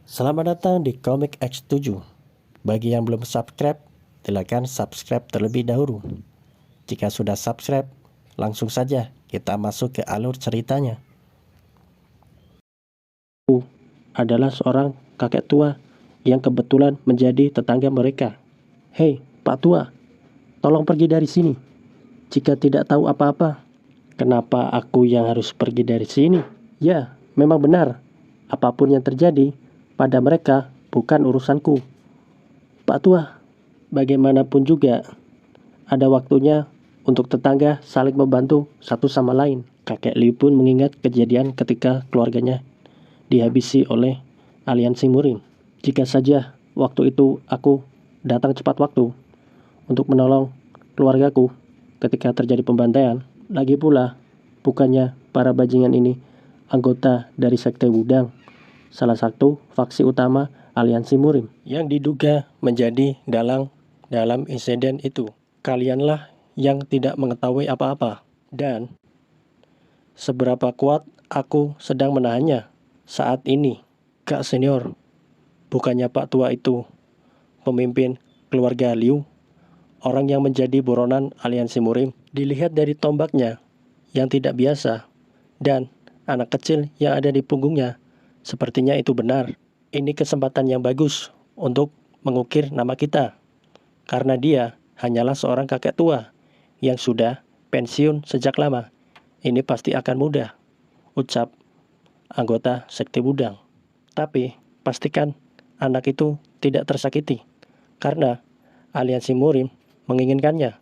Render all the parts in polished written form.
Selamat datang di Komik X7. Bagi yang belum subscribe, silakan subscribe terlebih dahulu. Jika sudah subscribe, langsung saja kita masuk ke alur ceritanya. Aku adalah seorang kakek tua yang kebetulan menjadi tetangga mereka. Hei, Pak Tua, tolong pergi dari sini. Jika tidak tahu apa-apa, kenapa aku yang harus pergi dari sini? Ya, memang benar. Apapun yang terjadi pada mereka bukan urusanku. Pak Tua, bagaimanapun juga ada waktunya untuk tetangga saling membantu satu sama lain. Kakek Liu pun mengingat kejadian ketika keluarganya dihabisi oleh aliansi Murim. Jika saja waktu itu aku datang cepat waktu untuk menolong keluargaku ketika terjadi pembantaian. Lagi pula, bukannya para bajingan ini anggota dari Sekte Wudang, salah satu faksi utama aliansi Murim, yang diduga menjadi dalam insiden itu. Kalianlah yang tidak mengetahui apa-apa. Dan seberapa kuat aku sedang menahannya saat ini. Kak Senior, bukannya Pak Tua itu pemimpin keluarga Liu, orang yang menjadi buronan aliansi Murim. Dilihat dari tombaknya yang tidak biasa dan anak kecil yang ada di punggungnya, sepertinya itu benar. Ini kesempatan yang bagus untuk mengukir nama kita, karena dia hanyalah seorang kakek tua yang sudah pensiun sejak lama. Ini pasti akan mudah, ucap anggota Sekte Wudang. Tapi pastikan anak itu tidak tersakiti, karena aliansi Murim menginginkannya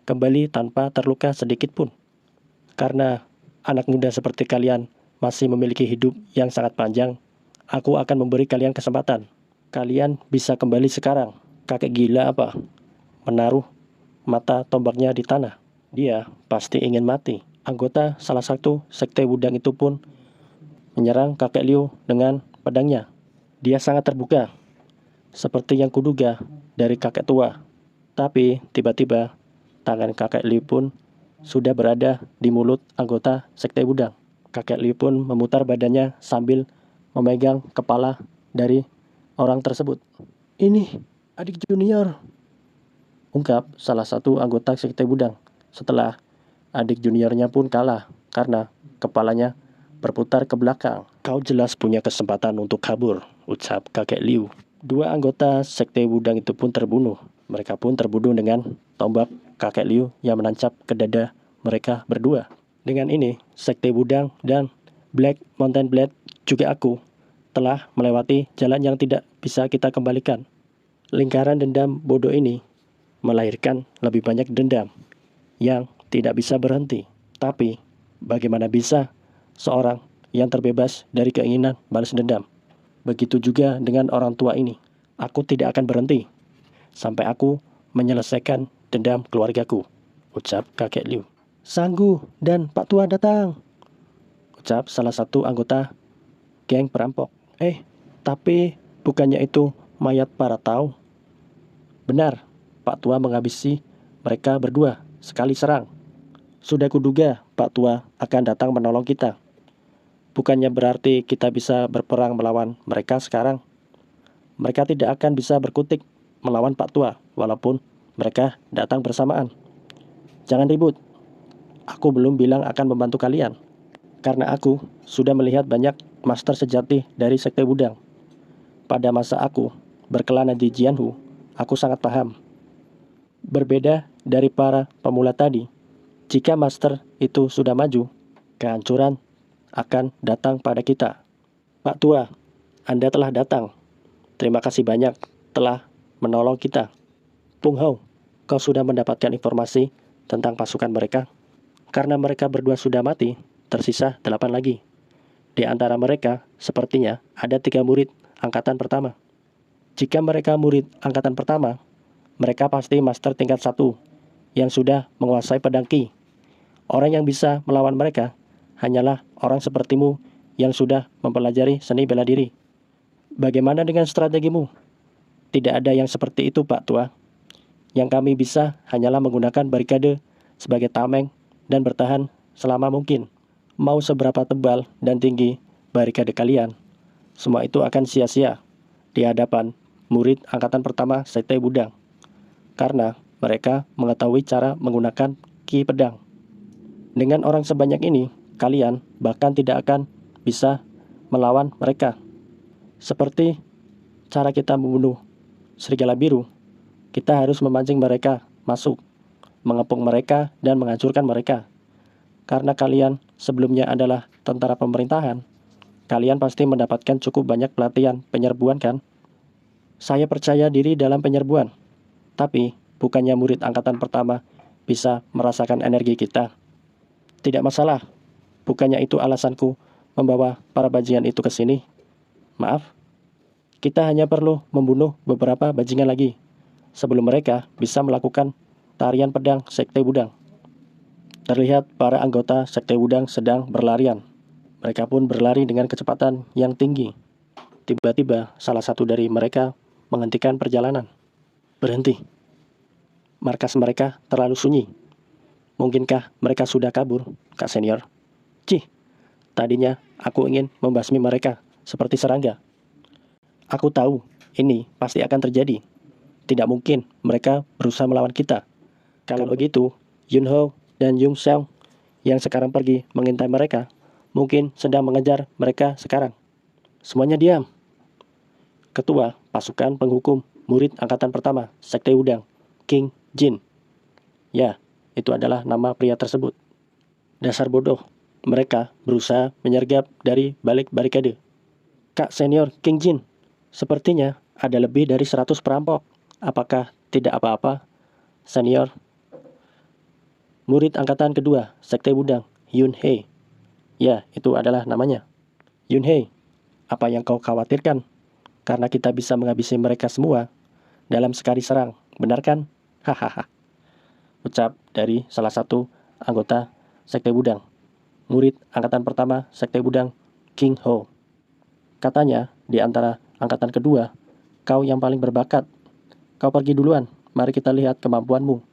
kembali tanpa terluka sedikit pun. Karena anak muda seperti kalian masih memiliki hidup yang sangat panjang, aku akan memberi kalian kesempatan. Kalian bisa kembali sekarang. Kakek gila apa? Menaruh mata tombaknya di tanah. Dia pasti ingin mati. Anggota salah satu sekte Wudang itu pun menyerang kakek Liu dengan pedangnya. Dia sangat terbuka, seperti yang kuduga dari kakek tua. Tapi tiba-tiba tangan kakek Liu pun sudah berada di mulut anggota Sekte Wudang. Kakek Liu pun memutar badannya sambil memegang kepala dari orang tersebut. Ini adik junior, ungkap salah satu anggota Sekte Wudang setelah adik juniornya pun kalah karena kepalanya berputar ke belakang. Kau jelas punya kesempatan untuk kabur, ucap kakek Liu. Dua anggota Sekte Wudang itu pun terbunuh. Mereka pun terbunuh dengan tombak kakek Liu yang menancap ke dada mereka berdua. Dengan ini, Sekte Wudang dan Black Mountain Blade juga aku telah melewati jalan yang tidak bisa kita kembalikan. Lingkaran dendam bodoh ini melahirkan lebih banyak dendam yang tidak bisa berhenti. Tapi, bagaimana bisa seorang yang terbebas dari keinginan balas dendam? Begitu juga dengan orang tua ini. Aku tidak akan berhenti sampai aku menyelesaikan dendam keluargaku, ucap kakek Liu. Sanggu dan Pak Tua datang, ucap salah satu anggota geng perampok. Tapi bukannya itu mayat para Tao? Benar, Pak Tua menghabisi mereka berdua sekali serang. Sudah kuduga Pak Tua akan datang menolong kita. Bukannya berarti kita bisa berperang melawan mereka sekarang. Mereka tidak akan bisa berkutik melawan Pak Tua, walaupun mereka datang bersamaan. Jangan ribut. Aku belum bilang akan membantu kalian, karena aku sudah melihat banyak master sejati dari Sekte Wudang. Pada masa aku berkelana di Jianhu, aku sangat paham. Berbeda dari para pemula tadi, jika master itu sudah maju, kehancuran akan datang pada kita. Pak Tua, Anda telah datang. Terima kasih banyak telah menolong kita. Pung Hao, kau sudah mendapatkan informasi tentang pasukan mereka? Karena mereka berdua sudah mati, tersisa 8 lagi. Di antara mereka, sepertinya ada 3 murid angkatan pertama. Jika mereka murid angkatan pertama, mereka pasti master tingkat 1 yang sudah menguasai pedang Qi. Orang yang bisa melawan mereka hanyalah orang sepertimu yang sudah mempelajari seni bela diri. Bagaimana dengan strategimu? Tidak ada yang seperti itu, Pak Tua. Yang kami bisa hanyalah menggunakan barikade sebagai tameng dan bertahan selama mungkin. Mau seberapa tebal dan tinggi barikade kalian, semua itu akan sia-sia di hadapan murid angkatan pertama Sekte Wudang, karena mereka mengetahui cara menggunakan ki pedang. Dengan orang sebanyak ini, kalian bahkan tidak akan bisa melawan mereka. Seperti cara kita membunuh serigala biru, kita harus memancing mereka masuk, mengepung mereka dan menghancurkan mereka. Karena kalian sebelumnya adalah tentara pemerintahan, kalian pasti mendapatkan cukup banyak pelatihan penyerbuan kan? Saya percaya diri dalam penyerbuan, tapi bukannya murid angkatan pertama bisa merasakan energi kita? Tidak masalah, bukannya itu alasanku membawa para bajingan itu ke sini. Maaf, kita hanya perlu membunuh beberapa bajingan lagi, sebelum mereka bisa melakukan tarian pedang Sekte Wudang. Terlihat para anggota Sekte Wudang sedang berlarian. Mereka pun berlari dengan kecepatan yang tinggi. Tiba-tiba salah satu dari mereka menghentikan perjalanan. Berhenti. Markas mereka terlalu sunyi. Mungkinkah mereka sudah kabur, Kak Senior? Cih, tadinya aku ingin membasmi mereka seperti serangga. Aku tahu ini pasti akan terjadi. Tidak mungkin mereka berusaha melawan kita. Kalau begitu, Yunho dan Yung Seong yang sekarang pergi mengintai mereka, mungkin sedang mengejar mereka sekarang. Semuanya diam. Ketua pasukan penghukum murid angkatan pertama Sekte Wudang, King Jin. Ya, itu adalah nama pria tersebut. Dasar bodoh, mereka berusaha menyergap dari balik barikade. Kak Senior King Jin, sepertinya ada lebih dari 100 perampok. Apakah tidak apa-apa, Senior? Murid angkatan kedua Sekte Wudang, Yun Hei. Ya, itu adalah namanya. Yun Hei, apa yang kau khawatirkan? Karena kita bisa menghabisi mereka semua dalam sekali serang, benar kan? Hahaha. Ucap dari salah satu anggota Sekte Wudang, murid angkatan pertama Sekte Wudang, King Ho. Katanya, di antara angkatan kedua, kau yang paling berbakat. Kau pergi duluan, mari kita lihat kemampuanmu.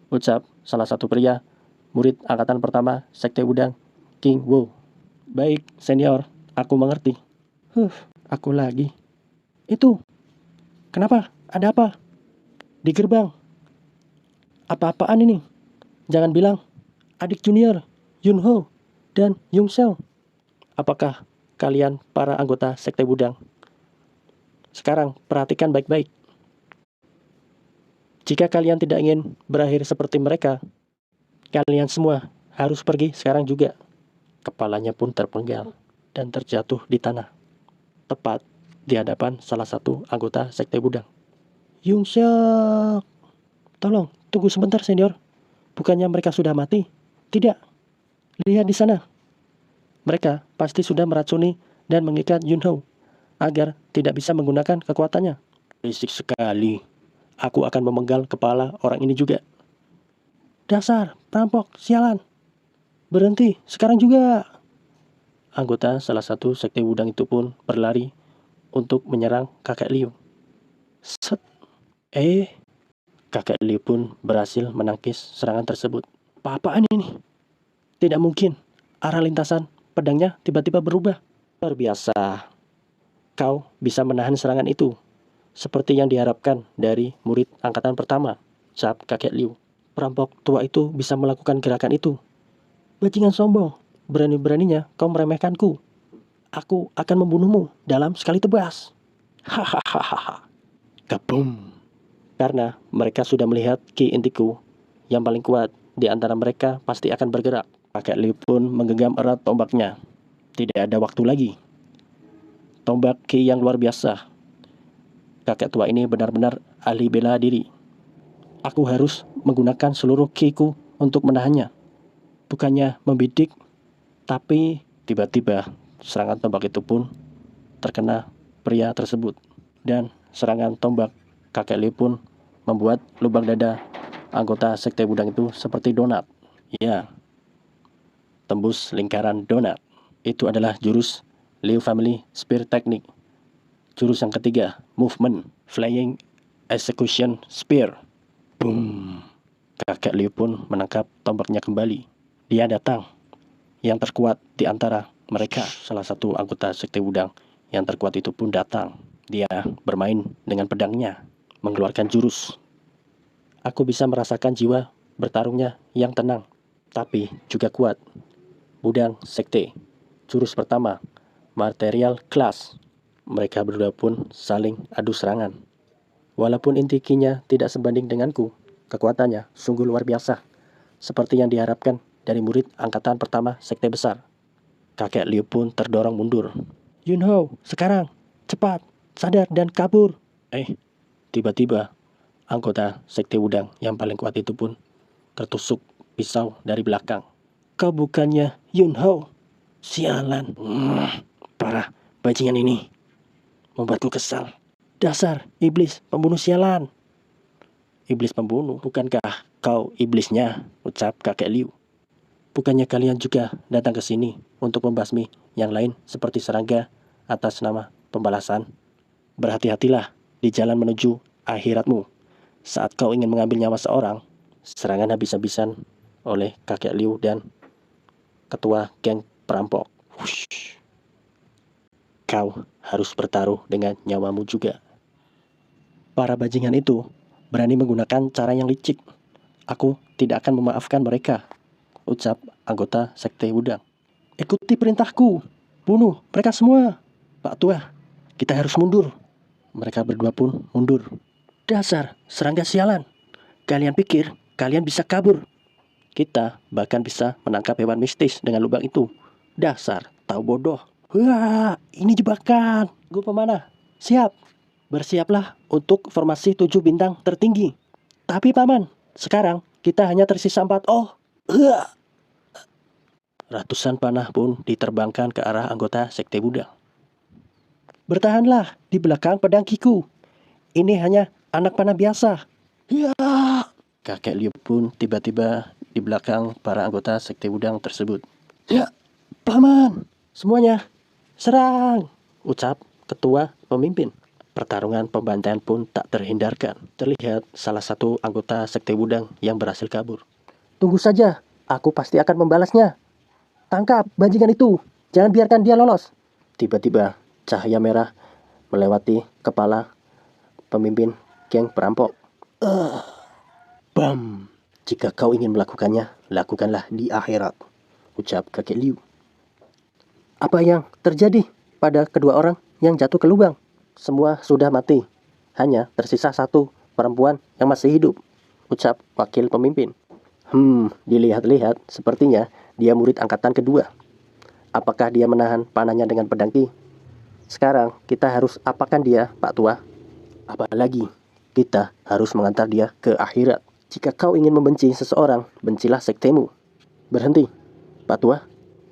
Ucap salah satu pria, murid angkatan pertama Sekte Wudang, King Wo. Baik, Senior, aku mengerti. Aku lagi. Itu, kenapa? Ada apa? Di gerbang. Apa-apaan ini? Jangan bilang adik junior, Yunho dan Yung Seong. Apakah kalian para anggota Sekte Wudang? Sekarang perhatikan baik-baik. Jika kalian tidak ingin berakhir seperti mereka, kalian semua harus pergi sekarang juga. Kepalanya pun terpenggal dan terjatuh di tanah, tepat di hadapan salah satu anggota Sekte Wudang. Yung Seok, tolong tunggu sebentar Senior. Bukannya mereka sudah mati? Tidak, lihat di sana. Mereka pasti sudah meracuni dan mengikat Yunho agar tidak bisa menggunakan kekuatannya. Berisik sekali. Aku akan memenggal kepala orang ini juga. Dasar perampok, sialan. Berhenti, sekarang juga. Anggota salah satu Sekte Wudang itu pun berlari untuk menyerang kakek Liu. Set. Kakek Liu pun berhasil menangkis serangan tersebut. Apa-apaan ini? Tidak mungkin. Arah lintasan pedangnya tiba-tiba berubah. Luar biasa. Kau bisa menahan serangan itu, seperti yang diharapkan dari murid angkatan pertama, ucap kakek Liu. Perampok tua itu bisa melakukan gerakan itu. Bajingan sombong, berani-beraninya kau meremehkanku. Aku akan membunuhmu dalam sekali tebas. Hahaha. Kabum. Karena mereka sudah melihat ki intiku yang paling kuat di antara mereka pasti akan bergerak. Kakek Liu pun menggenggam erat tombaknya. Tidak ada waktu lagi. Tombak ki yang luar biasa. Kakek tua ini benar-benar ahli bela diri. Aku harus menggunakan seluruh ki-ku untuk menahannya. Bukannya membidik, tapi tiba-tiba serangan tombak itu pun terkena pria tersebut. Dan serangan tombak kakek Liu pun membuat lubang dada anggota Sekte Wudang itu seperti donat. Ya, tembus lingkaran donat. Itu adalah jurus Liu Family Spear Technique. Jurus yang ketiga, Movement Flying Execution Spear. Boom. Kakek Liu pun menangkap tombaknya kembali. Dia datang. Yang terkuat di antara mereka, salah satu anggota Sekte Wudang yang terkuat itu pun datang. Dia bermain dengan pedangnya, mengeluarkan jurus. Aku bisa merasakan jiwa bertarungnya yang tenang, tapi juga kuat. Budang Sekte, jurus pertama, Material Class. Mereka berdua pun saling adu serangan. Walaupun intikinya tidak sebanding denganku, kekuatannya sungguh luar biasa. Seperti yang diharapkan dari murid angkatan pertama Sekte Besar. Kakek Liu pun terdorong mundur. Yunho, sekarang, cepat, sadar dan kabur. Tiba-tiba, anggota Sekte Wudang yang paling kuat itu pun tertusuk pisau dari belakang. Kau bukannya Yunho? Sialan. Parah, bajingan ini membuatku kesal. Dasar iblis pembunuh sialan. Iblis pembunuh, bukankah kau iblisnya? Ucap kakek Liu. Bukannya kalian juga datang ke sini untuk membasmi yang lain seperti serangga atas nama pembalasan? Berhati-hatilah di jalan menuju akhiratmu. Saat kau ingin mengambil nyawa seorang, serangan habis-habisan oleh kakek Liu dan ketua geng perampok. Wush. Kau harus bertaruh dengan nyawamu juga. Para bajingan itu berani menggunakan cara yang licik. Aku tidak akan memaafkan mereka, ucap anggota Sekte Wudang. Ikuti perintahku, bunuh mereka semua. Pak Tua, kita harus mundur. Mereka berdua pun mundur. Dasar serangga sialan. Kalian pikir kalian bisa kabur? Kita bahkan bisa menangkap hewan mistis dengan lubang itu. Dasar tahu bodoh. Wah, ini jebakan. Gue pemanah. Siap. Bersiaplah untuk formasi 7 bintang tertinggi. Tapi paman, sekarang kita hanya tersisa 4. Ratusan panah pun diterbangkan ke arah anggota Sekte Buddha. Bertahanlah di belakang pedang Kiku. Ini hanya anak panah biasa. Ya. Kakek Liu pun tiba-tiba di belakang para anggota Sekte Wudang tersebut. Ya, paman, semuanya serang, ucap ketua pemimpin. Pertarungan pembantaian pun tak terhindarkan. Terlihat salah satu anggota Sekte Wudang yang berhasil kabur. Tunggu saja, aku pasti akan membalasnya. Tangkap bajingan itu, jangan biarkan dia lolos. Tiba-tiba cahaya merah melewati kepala pemimpin geng perampok. Bam! Jika kau ingin melakukannya, lakukanlah di akhirat, ucap kakek Liu. Apa yang terjadi pada kedua orang yang jatuh ke lubang? Semua sudah mati. Hanya tersisa satu perempuan yang masih hidup, ucap wakil pemimpin. Dilihat-lihat sepertinya dia murid angkatan kedua. Apakah dia menahan panahnya dengan pedang Ki? Sekarang kita harus apakan dia, Pak Tua? Apalagi kita harus mengantar dia ke akhirat. Jika kau ingin membenci seseorang, bencilah sektemu. Berhenti, Pak Tua.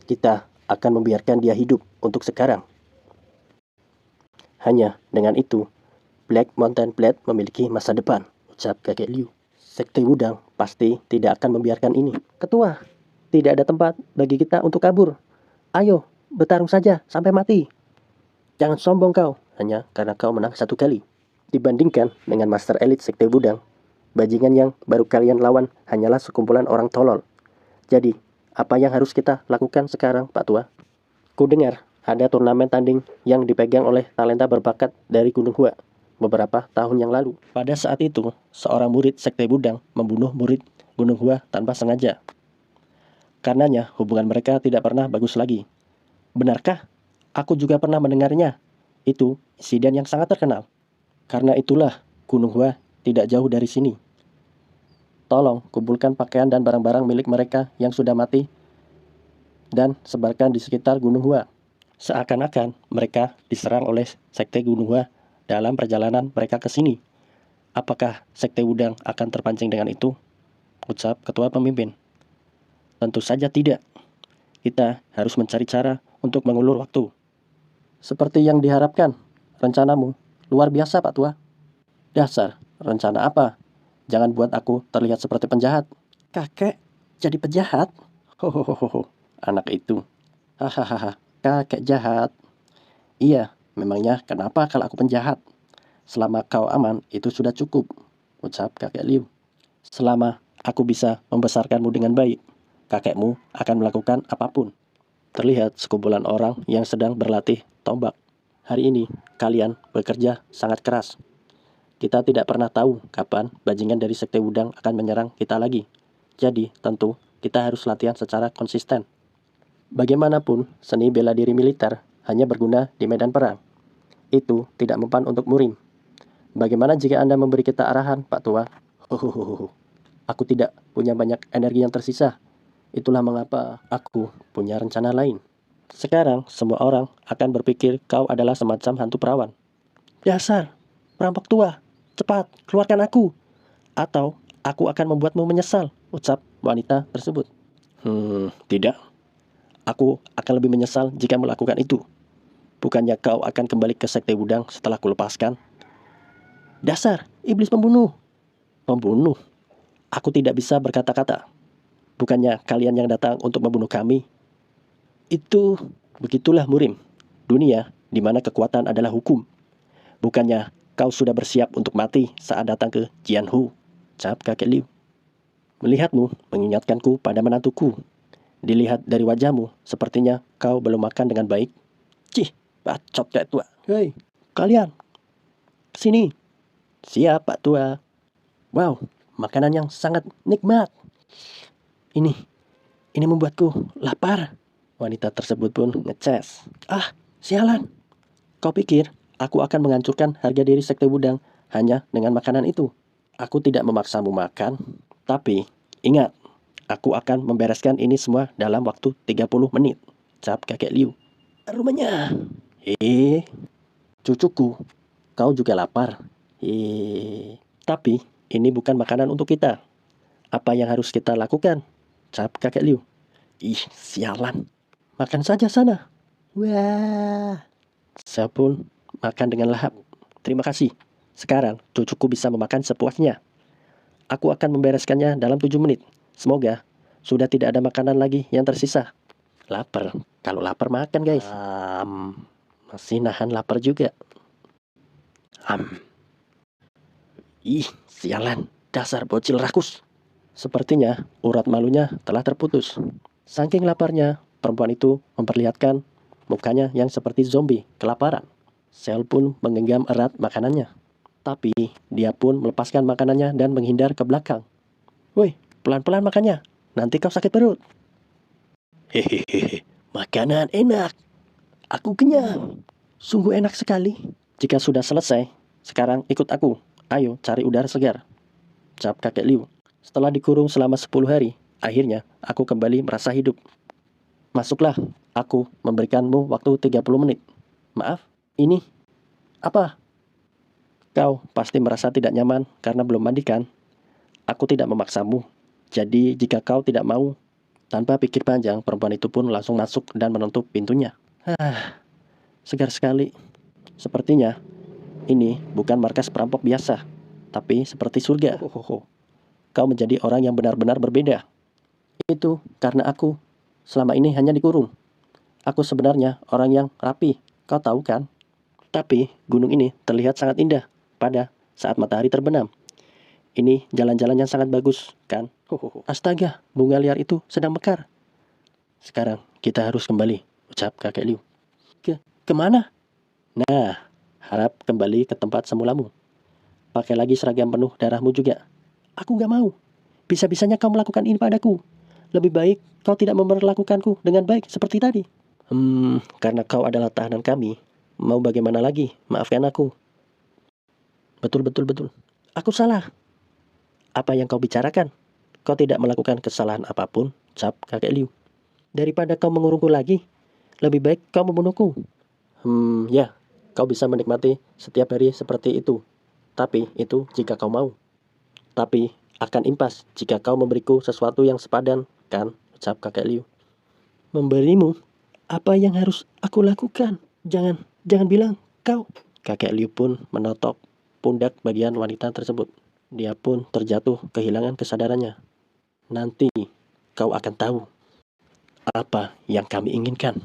Kita akan membiarkan dia hidup untuk sekarang. Hanya dengan itu, Black Mountain Blade memiliki masa depan, ucap kakek Liu. Sekte Wudang pasti tidak akan membiarkan ini. Ketua, tidak ada tempat bagi kita untuk kabur. Ayo, bertarung saja sampai mati. Jangan sombong kau, hanya karena kau menang 1 kali. Dibandingkan dengan Master Elite Sekte Wudang, bajingan yang baru kalian lawan hanyalah sekumpulan orang tolol. Jadi, apa yang harus kita lakukan sekarang, Pak Tua? Ku dengar ada turnamen tanding yang dipegang oleh talenta berbakat dari Gunung Hua beberapa tahun yang lalu. Pada saat itu, seorang murid Sekte Wudang membunuh murid Gunung Hua tanpa sengaja. Karenanya, hubungan mereka tidak pernah bagus lagi. Benarkah? Aku juga pernah mendengarnya. Itu insiden yang sangat terkenal. Karena itulah, Gunung Hua tidak jauh dari sini. Tolong kumpulkan pakaian dan barang-barang milik mereka yang sudah mati dan sebarkan di sekitar Gunung Hua. Seakan-akan mereka diserang oleh Sekte Gunung Hua dalam perjalanan mereka ke sini. Apakah Sekte Wudang akan terpancing dengan itu? Ucap ketua pemimpin. Tentu saja tidak. Kita harus mencari cara untuk mengulur waktu. Seperti yang diharapkan, rencanamu luar biasa, Pak Tua. Dasar, rencana apa? Jangan buat aku terlihat seperti penjahat. Kakek jadi penjahat? Hohohoho, anak itu. Hahaha. Kakek jahat. Iya, memangnya kenapa kalau aku penjahat? Selama kau aman, itu sudah cukup, ucap kakek Liu. Selama aku bisa membesarkanmu dengan baik, kakekmu akan melakukan apapun. Terlihat sekumpulan orang yang sedang berlatih tombak. Hari ini kalian bekerja sangat keras. Kita tidak pernah tahu kapan bajingan dari Sekte Wudang akan menyerang kita lagi. Jadi tentu kita harus latihan secara konsisten. Bagaimanapun, seni bela diri militer hanya berguna di medan perang. Itu tidak mempan untuk murim. Bagaimana jika Anda memberi kita arahan, Pak Tua? Aku tidak punya banyak energi yang tersisa. Itulah mengapa aku punya rencana lain. Sekarang semua orang akan berpikir kau adalah semacam hantu perawan. Dasar, perampok tua, cepat keluarkan aku. Atau aku akan membuatmu menyesal, ucap wanita tersebut. Tidak. Aku akan lebih menyesal jika melakukan itu. Bukannya kau akan kembali ke Sekte Wudang setelah kulepaskan? Dasar, iblis pembunuh. Pembunuh? Aku tidak bisa berkata-kata. Bukannya kalian yang datang untuk membunuh kami? Itu, begitulah murim. Dunia di mana kekuatan adalah hukum. Bukannya kau sudah bersiap untuk mati saat datang ke Jianhu, ucap kakek Liu. Melihatmu mengingatkanku pada menantuku. Dilihat dari wajahmu, sepertinya kau belum makan dengan baik. Cih, bacot kayak tua. Hei, kalian, kesini. Siap, Pak Tua. Wow, makanan yang sangat nikmat. Ini membuatku lapar. Wanita tersebut pun ngeces. Ah, sialan. Kau pikir aku akan menghancurkan harga diri Sekte Wudang hanya dengan makanan itu? Aku tidak memaksamu makan, tapi ingat, aku akan membereskan ini semua dalam waktu 30 menit. Cap kakek Liu. Rumahnya. Cucuku, kau juga lapar. Tapi ini bukan makanan untuk kita. Apa yang harus kita lakukan? Cap kakek Liu. Ih, sialan. Makan saja sana. Wah. Saya pun makan dengan lahap. Terima kasih. Sekarang cucuku bisa memakan sepuasnya. Aku akan membereskannya dalam 7 menit. Semoga sudah tidak ada makanan lagi yang tersisa. Lapar. Kalau lapar makan, guys. Masih nahan lapar juga. Ih, sialan. Dasar bocil rakus. Sepertinya urat malunya telah terputus. Saking laparnya, perempuan itu memperlihatkan mukanya yang seperti zombie, kelaparan. Sel pun menggenggam erat makanannya. Tapi dia pun melepaskan makanannya dan menghindar ke belakang. Woi, pelan-pelan makannya. Nanti kau sakit perut. Hehehe, makanan enak. Aku kenyang. Sungguh enak sekali. Jika sudah selesai, sekarang ikut aku. Ayo cari udara segar. Cap kakek Liu. Setelah dikurung selama 10 hari, akhirnya aku kembali merasa hidup. Masuklah, aku memberikanmu waktu 30 menit. Maaf, ini apa? Kau pasti merasa tidak nyaman karena belum mandi kan? Aku tidak memaksamu. Jadi jika kau tidak mau, tanpa pikir panjang, perempuan itu pun langsung masuk dan menutup pintunya. Segar sekali. Sepertinya ini bukan markas perampok biasa, tapi seperti surga. Kau menjadi orang yang benar-benar berbeda. Itu karena aku selama ini hanya dikurung. Aku sebenarnya orang yang rapi, kau tahu kan? Tapi gunung ini terlihat sangat indah pada saat matahari terbenam. Ini jalan-jalan yang sangat bagus, kan? Astaga, bunga liar itu sedang mekar. Sekarang kita harus kembali, ucap kakek Liu. Kemana? Nah, harap kembali ke tempat semulamu. Pakai lagi seragam penuh darahmu juga. Aku gak mau. Bisa-bisanya kau melakukan ini padaku. Lebih baik kau tidak memperlakukanku dengan baik seperti tadi. Karena kau adalah tahanan kami. Mau bagaimana lagi? Maafkan aku. Betul. Aku salah. Apa yang kau bicarakan? Kau tidak melakukan kesalahan apapun, cap kakek Liu. Daripada kau mengurungku lagi, lebih baik kau membunuhku. Ya, kau bisa menikmati setiap hari seperti itu. Tapi itu jika kau mau. Tapi akan impas jika kau memberiku sesuatu yang sepadan, kan? Ucap kakek Liu. Memberimu? Apa yang harus aku lakukan? Jangan bilang kau. Kakek Liu pun menotok pundak bagian wanita tersebut. Dia pun terjatuh kehilangan kesadarannya. Nanti kau akan tahu apa yang kami inginkan.